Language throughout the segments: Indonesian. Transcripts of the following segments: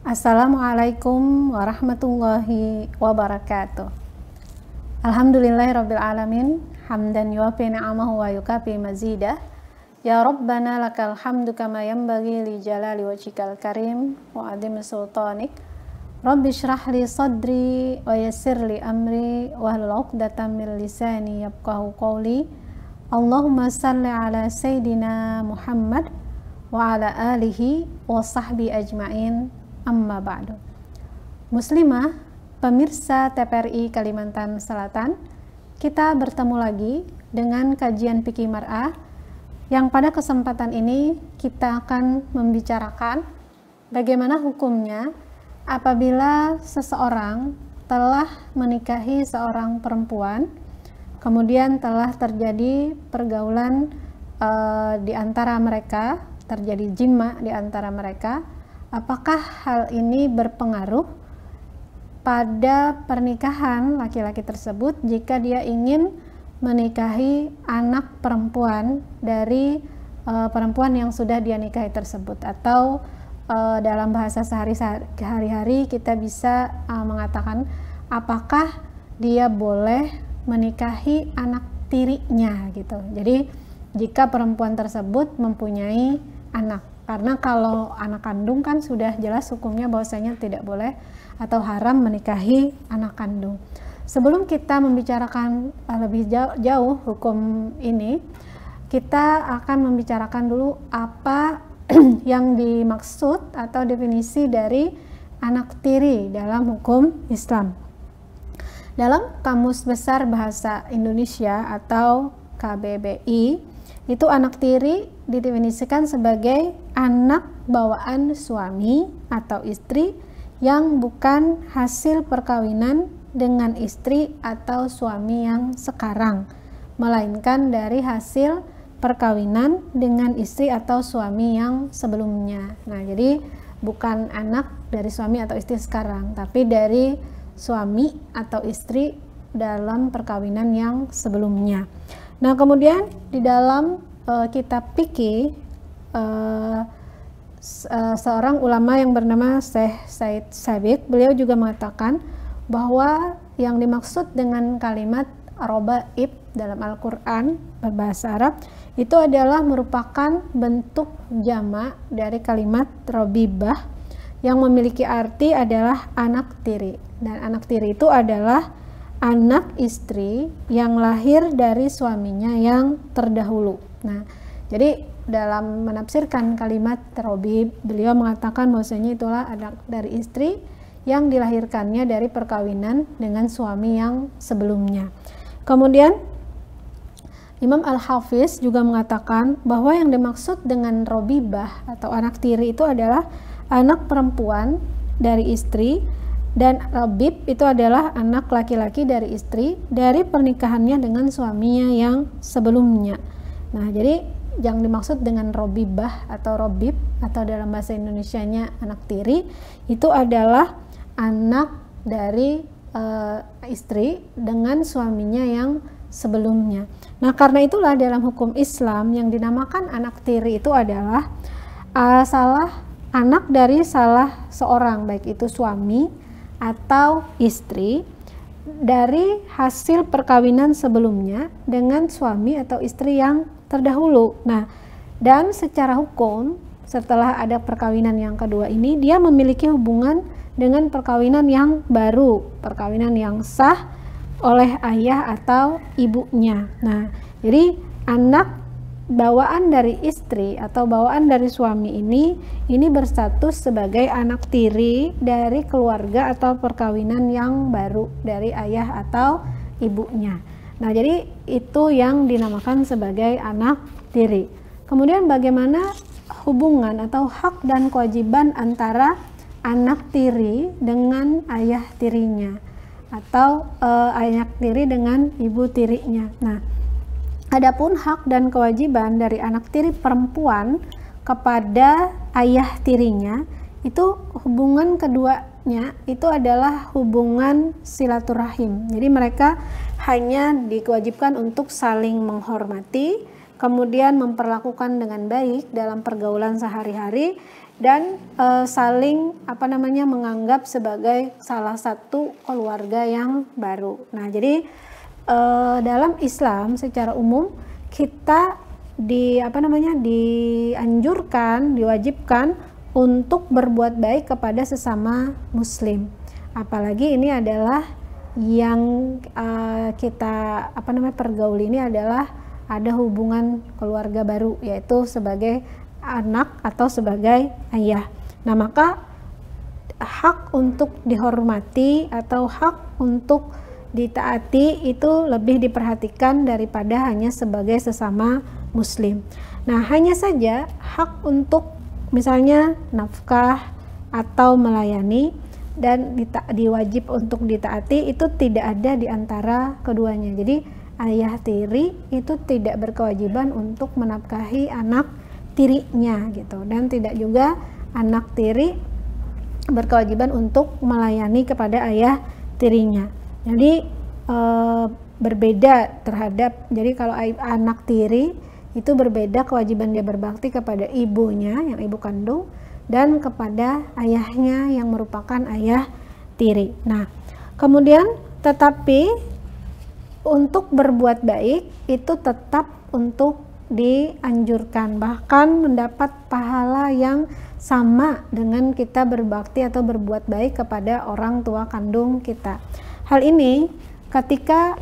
Assalamualaikum warahmatullahi wabarakatuh. Alhamdulillahirabbil alamin, hamdan yuwafi ni'amahu wa yukafi mazidah. Ya Rabbana lakal hamdu kama yanbaghi li jalali wajhikal karim wa azimi sultanik. Rabbi shrah li sadri wa yassir li amri wahlul 'uqdatam min lisani yafqahu qawli. Allahumma shalli ala sayidina Muhammad wa ala alihi wa sahbi ajmain. Amma ba'du. Muslimah, pemirsa TPRI Kalimantan Selatan, kita bertemu lagi dengan kajian Fikih Mar'ah yang pada kesempatan ini kita akan membicarakan bagaimana hukumnya apabila seseorang telah menikahi seorang perempuan, kemudian telah terjadi pergaulan di antara mereka, terjadi jima di antara mereka. Apakah hal ini berpengaruh pada pernikahan laki-laki tersebut jika dia ingin menikahi anak perempuan dari perempuan yang sudah dia nikahi tersebut, atau dalam bahasa sehari-hari kita bisa mengatakan apakah dia boleh menikahi anak tirinya gitu. Jadi jika perempuan tersebut mempunyai anak, karena kalau anak kandung kan sudah jelas hukumnya bahwasanya tidak boleh atau haram menikahi anak kandung. Sebelum kita membicarakan lebih jauh hukum ini, kita akan membicarakan dulu apa yang dimaksud atau definisi dari anak tiri dalam hukum Islam. Dalam Kamus Besar Bahasa Indonesia atau KBBI, itu anak tiri didefinisikan sebagai anak bawaan suami atau istri yang bukan hasil perkawinan dengan istri atau suami yang sekarang, melainkan dari hasil perkawinan dengan istri atau suami yang sebelumnya. Nah, jadi bukan anak dari suami atau istri sekarang, tapi dari suami atau istri dalam perkawinan yang sebelumnya. Nah, kemudian di dalam kitab fikih seorang ulama yang bernama Syekh Said Sabiq, beliau juga mengatakan bahwa yang dimaksud dengan kalimat robaib dalam Al-Quran berbahasa Arab itu adalah merupakan bentuk jamak dari kalimat robibah yang memiliki arti adalah anak tiri, dan anak tiri itu adalah anak istri yang lahir dari suaminya yang terdahulu. Nah, jadi dalam menafsirkan kalimat robib, beliau mengatakan bahwasanya itulah anak dari istri yang dilahirkannya dari perkawinan dengan suami yang sebelumnya. Kemudian Imam Al-Hafiz juga mengatakan bahwa yang dimaksud dengan robibah atau anak tiri itu adalah anak perempuan dari istri, dan robib itu adalah anak laki-laki dari istri dari pernikahannya dengan suaminya yang sebelumnya. Nah, jadi yang dimaksud dengan robibah atau robib atau dalam bahasa Indonesianya anak tiri itu adalah anak dari istri dengan suaminya yang sebelumnya. Nah, karena itulah dalam hukum Islam yang dinamakan anak tiri itu adalah anak dari salah seorang, baik itu suami atau istri, dari hasil perkawinan sebelumnya dengan suami atau istri yang terdahulu. Nah, dan secara hukum setelah ada perkawinan yang kedua ini, dia memiliki hubungan dengan perkawinan yang baru, perkawinan yang sah oleh ayah atau ibunya. Nah, jadi anak bawaan dari istri atau bawaan dari suami ini berstatus sebagai anak tiri dari keluarga atau perkawinan yang baru dari ayah atau ibunya. Nah, jadi itu yang dinamakan sebagai anak tiri. Kemudian bagaimana hubungan atau hak dan kewajiban antara anak tiri dengan ayah tirinya atau anak tiri dengan ibu tirinya. Nah, adapun hak dan kewajiban dari anak tiri perempuan kepada ayah tirinya, itu hubungan keduanya itu adalah hubungan silaturahim. Jadi mereka hanya diwajibkan untuk saling menghormati kemudian memperlakukan dengan baik dalam pergaulan sehari-hari, dan saling menganggap sebagai salah satu keluarga yang baru. Nah, jadi dalam Islam secara umum kita dianjurkan, diwajibkan untuk berbuat baik kepada sesama muslim. Apalagi ini adalah yang kita pergauli ini adalah ada hubungan keluarga baru, yaitu sebagai anak atau sebagai ayah. Nah, maka hak untuk dihormati atau hak untuk ditaati itu lebih diperhatikan daripada hanya sebagai sesama muslim. Nah, hanya saja hak untuk misalnya nafkah atau melayani dan diwajib untuk ditaati itu tidak ada di antara keduanya. Jadi ayah tiri itu tidak berkewajiban untuk menafkahi anak tirinya gitu, dan tidak juga anak tiri berkewajiban untuk melayani kepada ayah tirinya. Jadi berbeda terhadap, jadi kalau anak tiri itu berbeda kewajiban dia berbakti kepada ibunya yang ibu kandung dan kepada ayahnya yang merupakan ayah tiri. Nah, kemudian tetapi untuk berbuat baik itu tetap untuk dianjurkan, bahkan mendapat pahala yang sama dengan kita berbakti atau berbuat baik kepada orang tua kandung kita. Hal ini ketika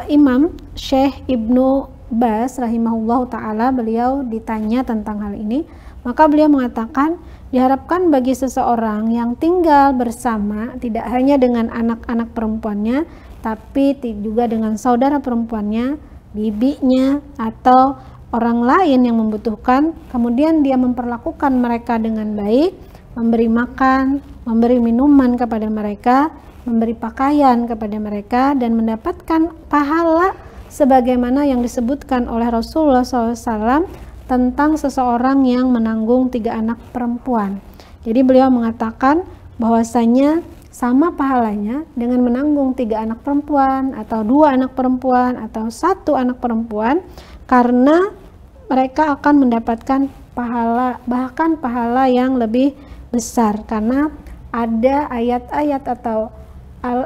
Imam Syekh Ibnu Baz rahimahullah ta'ala beliau ditanya tentang hal ini, maka beliau mengatakan diharapkan bagi seseorang yang tinggal bersama tidak hanya dengan anak-anak perempuannya, tapi juga dengan saudara perempuannya, bibinya, atau orang lain yang membutuhkan, kemudian dia memperlakukan mereka dengan baik, memberi makan, memberi minuman kepada mereka, memberi pakaian kepada mereka, dan mendapatkan pahala sebagaimana yang disebutkan oleh Rasulullah SAW tentang seseorang yang menanggung 3 anak perempuan. Jadi beliau mengatakan bahwasanya sama pahalanya dengan menanggung 3 anak perempuan atau 2 anak perempuan atau 1 anak perempuan, karena mereka akan mendapatkan pahala, bahkan pahala yang lebih besar, karena ada ayat-ayat atau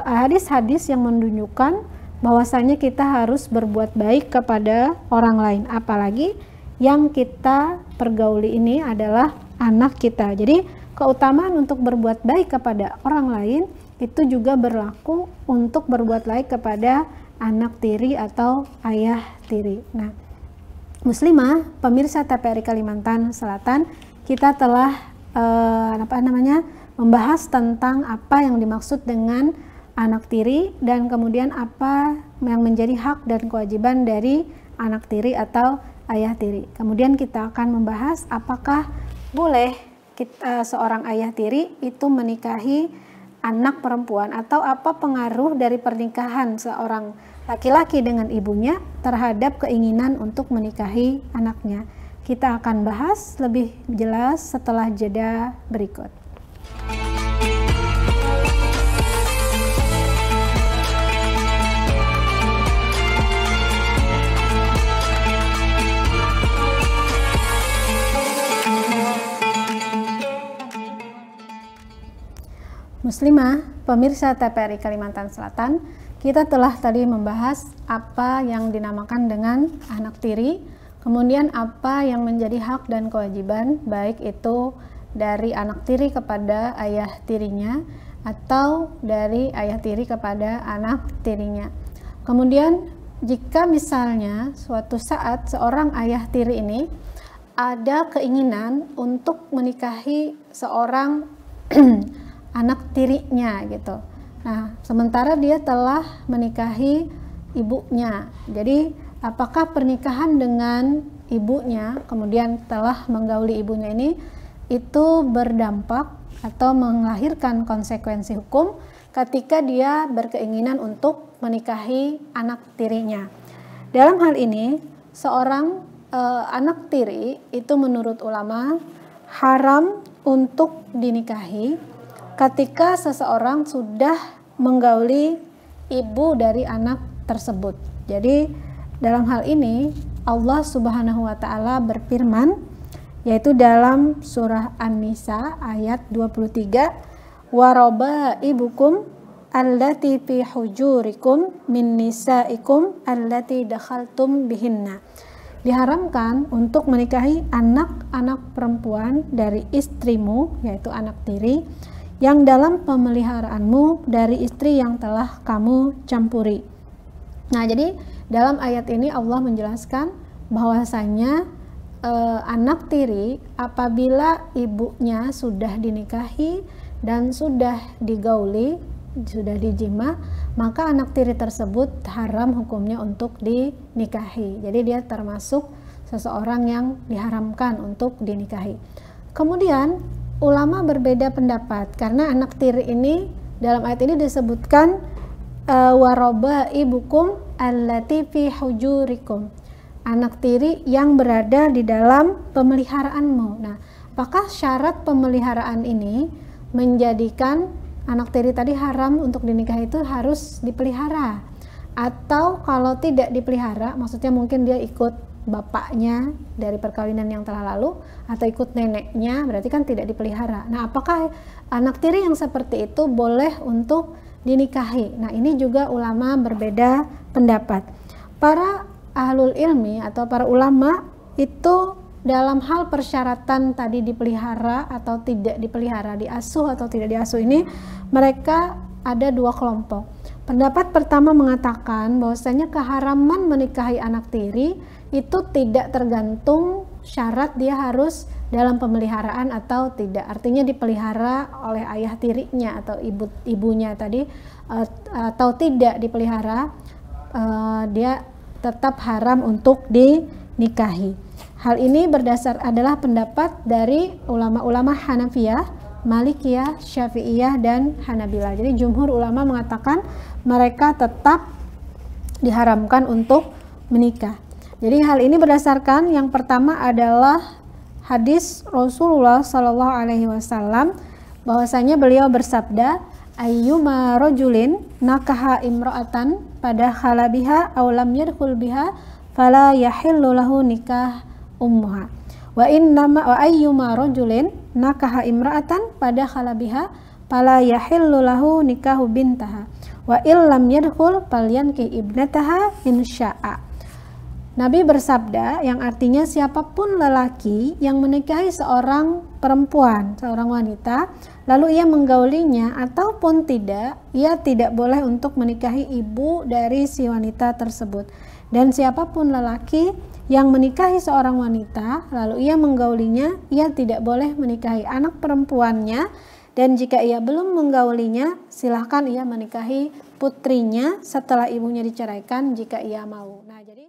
hadis-hadis yang menunjukkan bahwasanya kita harus berbuat baik kepada orang lain, apalagi yang kita pergauli ini adalah anak kita. Jadi keutamaan untuk berbuat baik kepada orang lain itu juga berlaku untuk berbuat baik kepada anak tiri atau ayah tiri. Nah, muslimah, pemirsa TPRI Kalimantan Selatan, kita telah membahas tentang apa yang dimaksud dengan anak tiri dan kemudian apa yang menjadi hak dan kewajiban dari anak tiri atau ayah tiri. Kemudian kita akan membahas apakah boleh seorang ayah tiri itu menikahi anak perempuan, atau apa pengaruh dari pernikahan seorang laki-laki dengan ibunya terhadap keinginan untuk menikahi anaknya. Kita akan bahas lebih jelas setelah jeda berikut. Muslimah, pemirsa TPRI Kalimantan Selatan, kita telah tadi membahas apa yang dinamakan dengan anak tiri, kemudian apa yang menjadi hak dan kewajiban, baik itu dari anak tiri kepada ayah tirinya atau dari ayah tiri kepada anak tirinya. Kemudian jika misalnya suatu saat seorang ayah tiri ini ada keinginan untuk menikahi seorang anak tirinya gitu. Nah, sementara dia telah menikahi ibunya. Jadi, apakah pernikahan dengan ibunya, kemudian telah menggauli ibunya ini, itu berdampak atau melahirkan konsekuensi hukum ketika dia berkeinginan untuk menikahi anak tirinya. Dalam hal ini, seorang anak tiri itu menurut ulama haram untuk dinikahi ketika seseorang sudah menggauli ibu dari anak tersebut. Jadi dalam hal ini Allah Subhanahu wa taala berfirman, yaitu dalam surah An-Nisa ayat 23, wa rabaibukum allati fi hujurikum min nisaikum allati dakhaltum bihinna. Diharamkan untuk menikahi anak-anak perempuan dari istrimu, yaitu anak tiri, yang dalam pemeliharaanmu dari istri yang telah kamu campuri. Nah, jadi dalam ayat ini Allah menjelaskan bahwasanya anak tiri apabila ibunya sudah dinikahi dan sudah digauli, sudah dijima, maka anak tiri tersebut haram hukumnya untuk dinikahi. Jadi dia termasuk seseorang yang diharamkan untuk dinikahi. Kemudian ulama berbeda pendapat karena anak tiri ini dalam ayat ini disebutkan waroba ibukum allati fi hujurikum, anak tiri yang berada di dalam pemeliharaanmu. Nah, apakah syarat pemeliharaan ini menjadikan anak tiri tadi haram untuk dinikahi itu harus dipelihara? Atau kalau tidak dipelihara, maksudnya mungkin dia ikut bapaknya dari perkawinan yang telah lalu atau ikut neneknya, berarti kan tidak dipelihara. Nah, apakah anak tiri yang seperti itu boleh untuk dinikahi? Nah, ini juga ulama berbeda pendapat. Para ahlul ilmi atau para ulama itu dalam hal persyaratan tadi dipelihara atau tidak dipelihara, diasuh atau tidak diasuh ini, mereka ada dua kelompok. Pendapat pertama mengatakan bahwasanya keharaman menikahi anak tiri itu tidak tergantung syarat dia harus dalam pemeliharaan atau tidak. Artinya dipelihara oleh ayah tirinya atau ibunya tadi atau tidak dipelihara, dia tetap haram untuk dinikahi. Hal ini adalah pendapat dari ulama-ulama Hanafiyah, Malikiyah, Syafi'iyah, dan Hanabilah. Jadi jumhur ulama mengatakan mereka tetap diharamkan untuk menikah. Jadi hal ini berdasarkan yang pertama adalah hadis Rasulullah Shallallahu Alaihi Wasallam, bahwasanya beliau bersabda, ayyuma rajulin nakaha imra'atan pada khalabiha aw lam yadkhul biha fala yahillu lahu nikah ummuha wa ayyuma rajulin nakaha imra'atan pada khalabiha fala yahillu lahu nikahu bintaha wa illam yadkhul falyanki ibnataha insya'a. Nabi bersabda, yang artinya siapapun lelaki yang menikahi seorang perempuan, seorang wanita, lalu ia menggaulinya ataupun tidak, ia tidak boleh untuk menikahi ibu dari si wanita tersebut. Dan siapapun lelaki yang menikahi seorang wanita, lalu ia menggaulinya, ia tidak boleh menikahi anak perempuannya. Dan jika ia belum menggaulinya, silahkan ia menikahi putrinya setelah ibunya diceraikan jika ia mau. Nah, jadi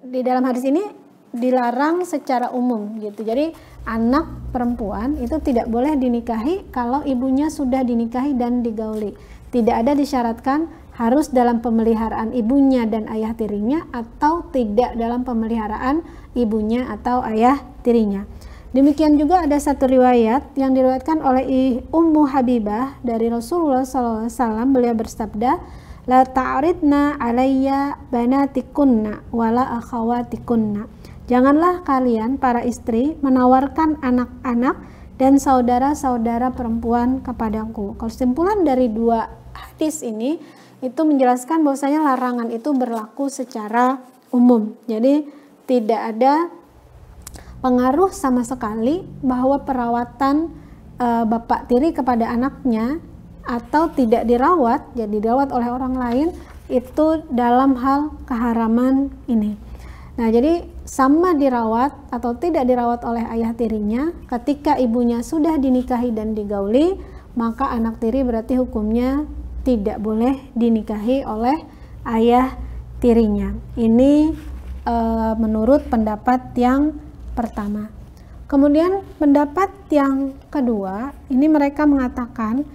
di dalam hadis ini dilarang secara umum gitu. Jadi anak perempuan itu tidak boleh dinikahi kalau ibunya sudah dinikahi dan digauli. Tidak ada disyaratkan harus dalam pemeliharaan ibunya dan ayah tirinya atau tidak dalam pemeliharaan ibunya atau ayah tirinya. Demikian juga ada satu riwayat yang diriwayatkan oleh Ummu Habibah dari Rasulullah SAW. Beliau bersabda, la ta'ridna alayya banatikunna wala akhawatikunna. Janganlah kalian para istri menawarkan anak-anak dan saudara-saudara perempuan kepadaku. Kesimpulan dari dua hadis ini itu menjelaskan bahwasanya larangan itu berlaku secara umum. Jadi tidak ada pengaruh sama sekali bahwa perawatan bapak tiri kepada anaknya atau tidak dirawat, jadi dirawat oleh orang lain, itu dalam hal keharaman ini. Nah, jadi sama dirawat atau tidak dirawat oleh ayah tirinya, ketika ibunya sudah dinikahi dan digauli, maka anak tiri berarti hukumnya tidak boleh dinikahi oleh ayah tirinya. Ini menurut pendapat yang pertama. Kemudian pendapat yang kedua, ini mereka mengatakan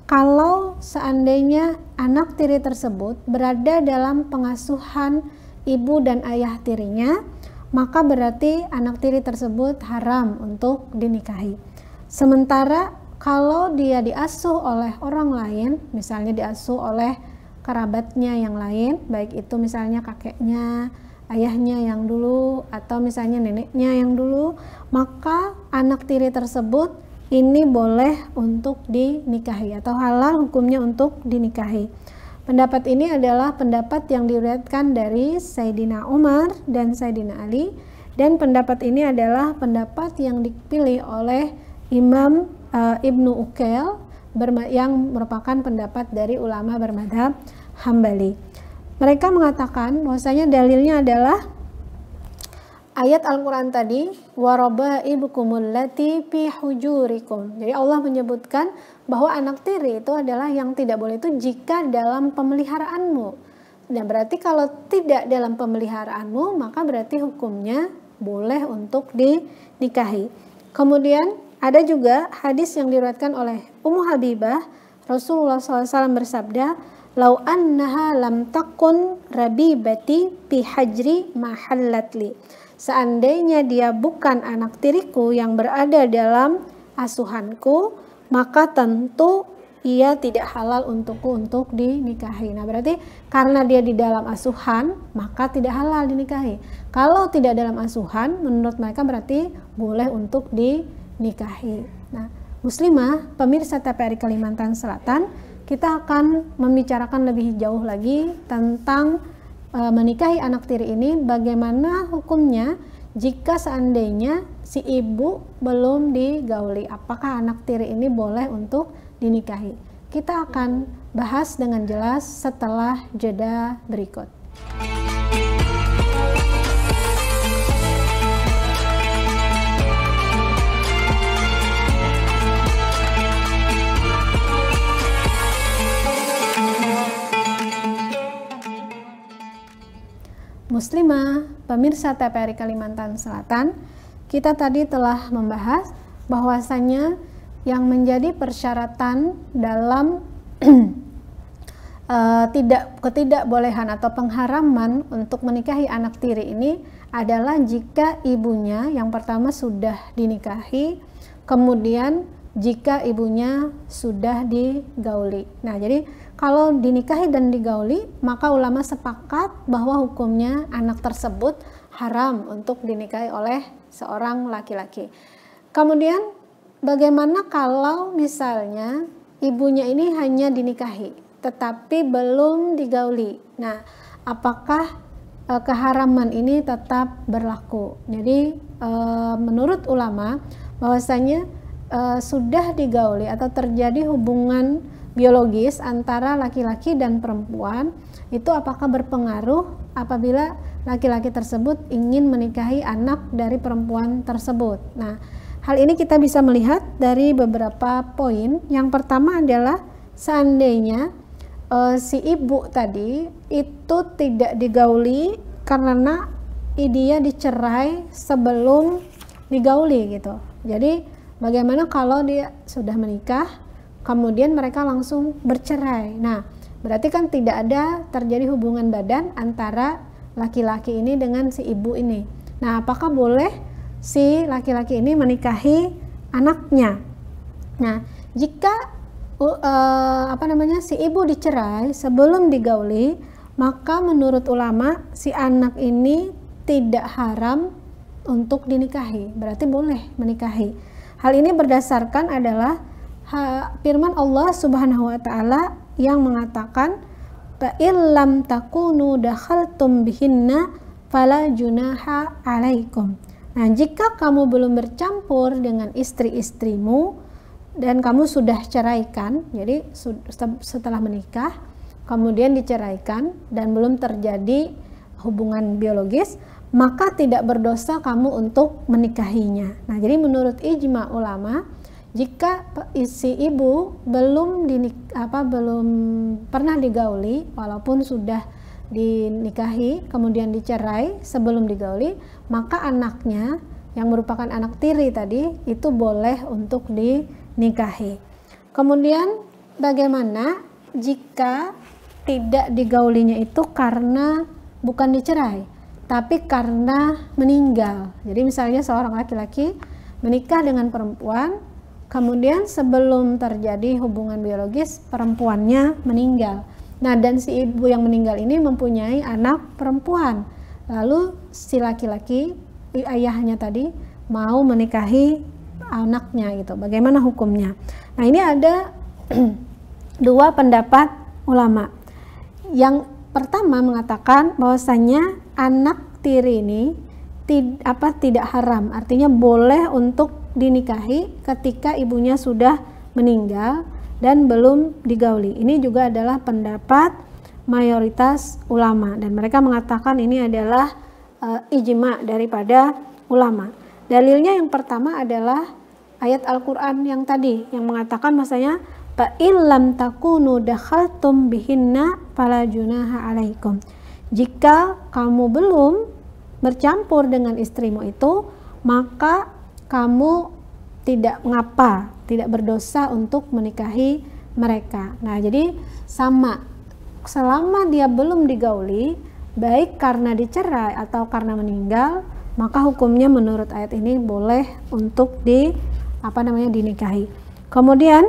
kalau seandainya anak tiri tersebut berada dalam pengasuhan ibu dan ayah tirinya, maka berarti anak tiri tersebut haram untuk dinikahi. Sementara kalau dia diasuh oleh orang lain, misalnya diasuh oleh kerabatnya yang lain, baik itu misalnya kakeknya, ayahnya yang dulu atau misalnya neneknya yang dulu, maka anak tiri tersebut ini boleh untuk dinikahi atau halal hukumnya untuk dinikahi. Pendapat ini adalah pendapat yang diriwayatkan dari Sayyidina Umar dan Sayyidina Ali, dan pendapat ini adalah pendapat yang dipilih oleh Imam Ibnu Uqail yang merupakan pendapat dari ulama bermadzhab Hambali. Mereka mengatakan bahwasanya dalilnya adalah ayat Al-Quran tadi, waraba'ibukumul lati fi hujurikum. Jadi Allah menyebutkan bahwa anak tiri itu adalah yang tidak boleh itu jika dalam pemeliharaanmu. Dan berarti kalau tidak dalam pemeliharaanmu, maka berarti hukumnya boleh untuk dinikahi. Kemudian ada juga hadis yang diriwayatkan oleh Ummu Habibah, Rasulullah SAW bersabda, "Lau annaha lam takun rabibati fi hajri ma hallatli." Seandainya dia bukan anak tiriku yang berada dalam asuhanku, maka tentu ia tidak halal untukku untuk dinikahi. Nah, berarti karena dia di dalam asuhan, maka tidak halal dinikahi. Kalau tidak dalam asuhan, menurut mereka berarti boleh untuk dinikahi. Nah, muslimah, pemirsa TPRI Kalimantan Selatan, kita akan membicarakan lebih jauh lagi tentang menikahi anak tiri ini, bagaimana hukumnya jika seandainya si ibu belum digauli, apakah anak tiri ini boleh untuk dinikahi. Kita akan bahas dengan jelas setelah jeda berikut. Muslimah, pemirsa TPRI Kalimantan Selatan, kita tadi telah membahas bahwasanya yang menjadi persyaratan dalam ketidakbolehan atau pengharaman untuk menikahi anak tiri ini adalah jika ibunya yang pertama sudah dinikahi, kemudian jika ibunya sudah digauli. Nah, jadi kalau dinikahi dan digauli, maka ulama sepakat bahwa hukumnya anak tersebut haram untuk dinikahi oleh seorang laki-laki. Kemudian bagaimana kalau misalnya ibunya ini hanya dinikahi tetapi belum digauli? Nah, apakah keharaman ini tetap berlaku? Jadi menurut ulama bahwasanya sudah digauli atau terjadi hubungan biologis antara laki-laki dan perempuan, itu apakah berpengaruh apabila laki-laki tersebut ingin menikahi anak dari perempuan tersebut? Nah, hal ini kita bisa melihat dari beberapa poin. Yang pertama adalah seandainya si ibu tadi itu tidak digauli karena dia dicerai sebelum digauli gitu. Jadi bagaimana kalau dia sudah menikah kemudian mereka langsung bercerai? Nah, berarti kan tidak ada terjadi hubungan badan antara laki-laki ini dengan si ibu ini. Nah, apakah boleh si laki-laki ini menikahi anaknya? Nah, jika si ibu dicerai sebelum digauli, maka menurut ulama si anak ini tidak haram untuk dinikahi, berarti boleh menikahi. Hal ini berdasarkan adalah firman Allah Subhanahu wa taala yang mengatakan, fa illam takunu dakhaltum bihinna fala junaha alaikum. Nah, jika kamu belum bercampur dengan istri-istrimu dan kamu sudah ceraikan, jadi setelah menikah kemudian diceraikan dan belum terjadi hubungan biologis, maka tidak berdosa kamu untuk menikahinya. Nah, jadi menurut ijma ulama, jika si ibu belum pernah digauli walaupun sudah dinikahi kemudian dicerai sebelum digauli, maka anaknya yang merupakan anak tiri tadi itu boleh untuk dinikahi. Kemudian bagaimana jika tidak digaulinya itu karena bukan dicerai tapi karena meninggal? Jadi misalnya seorang laki-laki menikah dengan perempuan, kemudian sebelum terjadi hubungan biologis perempuannya meninggal. Nah, dan si ibu yang meninggal ini mempunyai anak perempuan lalu si laki-laki ayahnya tadi mau menikahi anaknya gitu. Bagaimana hukumnya? Nah, ini ada dua pendapat ulama. Yang pertama mengatakan bahwasanya anak tiri ini tidak haram, artinya boleh untuk dinikahi ketika ibunya sudah meninggal dan belum digauli. Ini juga adalah pendapat mayoritas ulama dan mereka mengatakan ini adalah ijma daripada ulama. Dalilnya yang pertama adalah ayat Al-Quran yang tadi yang mengatakan bahwasanya fa illam takunu dakhaltum bihinna fala junaha alaikum. Jika kamu belum bercampur dengan istrimu itu, maka kamu tidak berdosa untuk menikahi mereka. Nah, jadi sama, selama dia belum digauli, baik karena dicerai atau karena meninggal, maka hukumnya menurut ayat ini boleh untuk dinikahi. Kemudian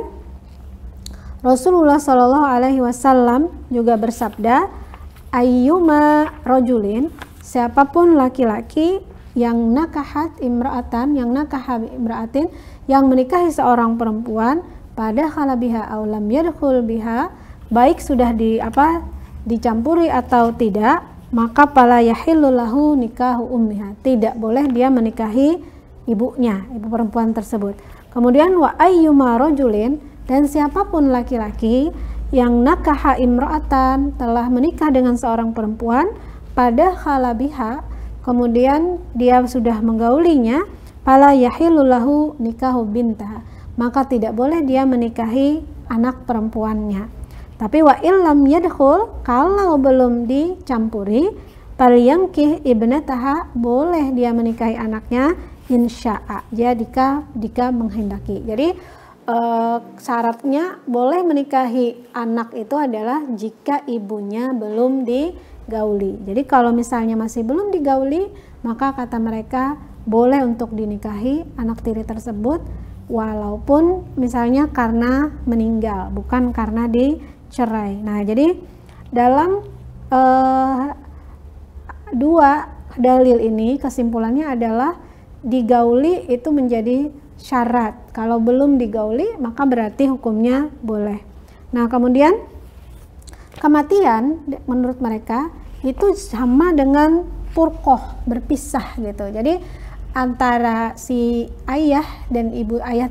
Rasulullah Shallallahu Alaihi Wasallam juga bersabda, ayyuma rojulin, siapapun laki-laki yang imra'atin, yang menikahi seorang perempuan, pada khalabiha aw lam yadkhul biha, baik sudah dicampuri atau tidak, maka pala yahillu lahu nikahu ummiha, tidak boleh dia menikahi ibu perempuan tersebut. Kemudian wa ayyuma rajulin, dan siapapun laki-laki yang nakaha imra'atan, telah menikah dengan seorang perempuan, pada khalabiha, kemudian dia sudah menggaulinya, pala yahillu lahu nikahu bintaha, maka tidak boleh dia menikahi anak perempuannya. Tapi wa illam yadkhul, kalau belum dicampuri, falyankih ibnataha, boleh dia menikahi anaknya insya'a, jika menghendaki. Jadi syaratnya boleh menikahi anak itu adalah jika ibunya belum digauli. Jadi kalau misalnya masih belum digauli, maka kata mereka boleh untuk dinikahi anak tiri tersebut, walaupun misalnya karena meninggal, bukan karena dicerai. Nah, jadi dalam dua dalil ini kesimpulannya adalah digauli itu menjadi syarat. Kalau belum digauli, maka berarti hukumnya boleh. Nah, kemudian kematian menurut mereka itu sama dengan furqoh, berpisah gitu. Jadi antara si ayah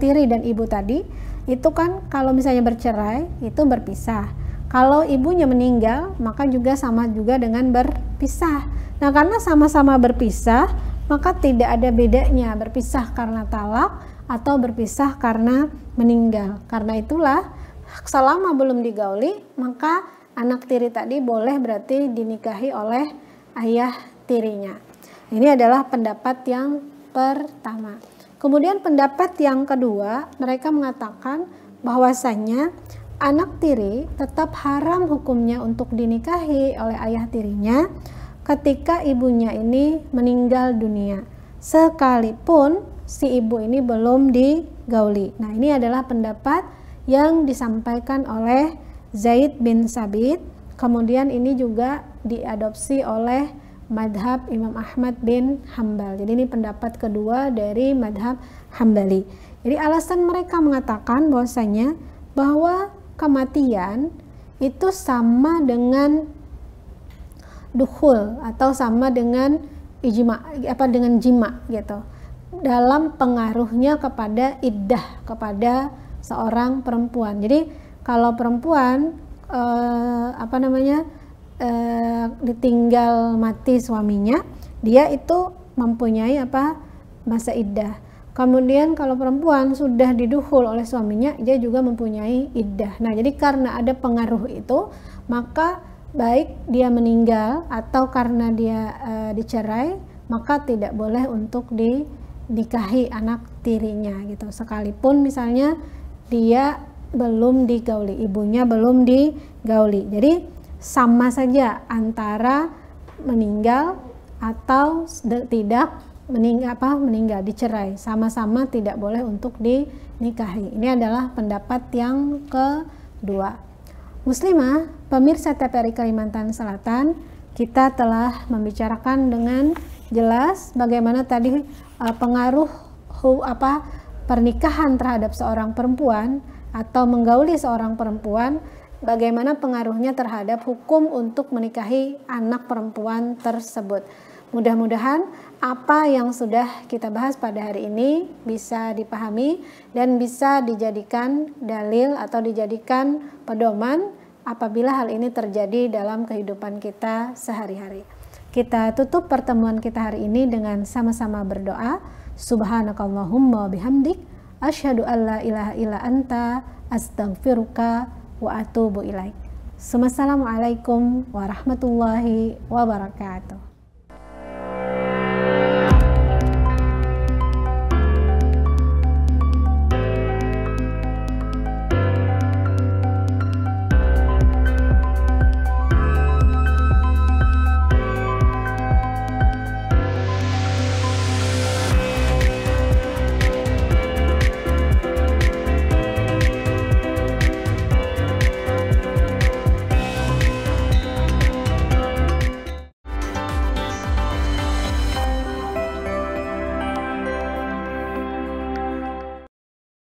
tiri dan ibu tadi itu kan kalau misalnya bercerai itu berpisah. Kalau ibunya meninggal, maka juga sama juga dengan berpisah. Nah, karena sama-sama berpisah, maka tidak ada bedanya berpisah karena talak atau berpisah karena meninggal. Karena itulah selama belum digauli, maka anak tiri tadi boleh berarti dinikahi oleh ayah tirinya. Ini adalah pendapat yang pertama. Kemudian pendapat yang kedua, mereka mengatakan bahwasanya anak tiri tetap haram hukumnya untuk dinikahi oleh ayah tirinya ketika ibunya ini meninggal dunia, sekalipun si ibu ini belum digauli. Nah, ini adalah pendapat yang disampaikan oleh Zaid bin Sabit. Kemudian ini juga diadopsi oleh madhab Imam Ahmad bin Hambal. Jadi ini pendapat kedua dari madhab Hambali. Jadi alasan mereka mengatakan bahwa kematian itu sama dengan dukhul atau sama dengan dengan jima gitu, dalam pengaruhnya kepada iddah, kepada seorang perempuan. Jadi kalau perempuan ditinggal mati suaminya, dia itu mempunyai masa iddah. Kemudian kalau perempuan sudah didukhul oleh suaminya, dia juga mempunyai iddah. Nah, jadi karena ada pengaruh itu, maka baik dia meninggal atau karena dia dicerai, maka tidak boleh untuk dinikahi anak tirinya gitu, sekalipun misalnya dia belum digauli, ibunya belum digauli. Jadi sama saja antara meninggal atau tidak meninggal, dicerai, sama-sama tidak boleh untuk dinikahi. Ini adalah pendapat yang kedua. Muslimah, pemirsa TVRI Kalimantan Selatan, kita telah membicarakan dengan jelas bagaimana tadi pengaruh pernikahan terhadap seorang perempuan atau menggauli seorang perempuan, bagaimana pengaruhnya terhadap hukum untuk menikahi anak perempuan tersebut. Mudah-mudahan apa yang sudah kita bahas pada hari ini bisa dipahami dan bisa dijadikan dalil atau dijadikan pedoman apabila hal ini terjadi dalam kehidupan kita sehari-hari. Kita tutup pertemuan kita hari ini dengan sama-sama berdoa. Subhanakallahumma bihamdik, asyhadu an la ilaha illa anta, astaghfiruka wa atubu ilaik. Wassalamualaikum warahmatullahi wabarakatuh.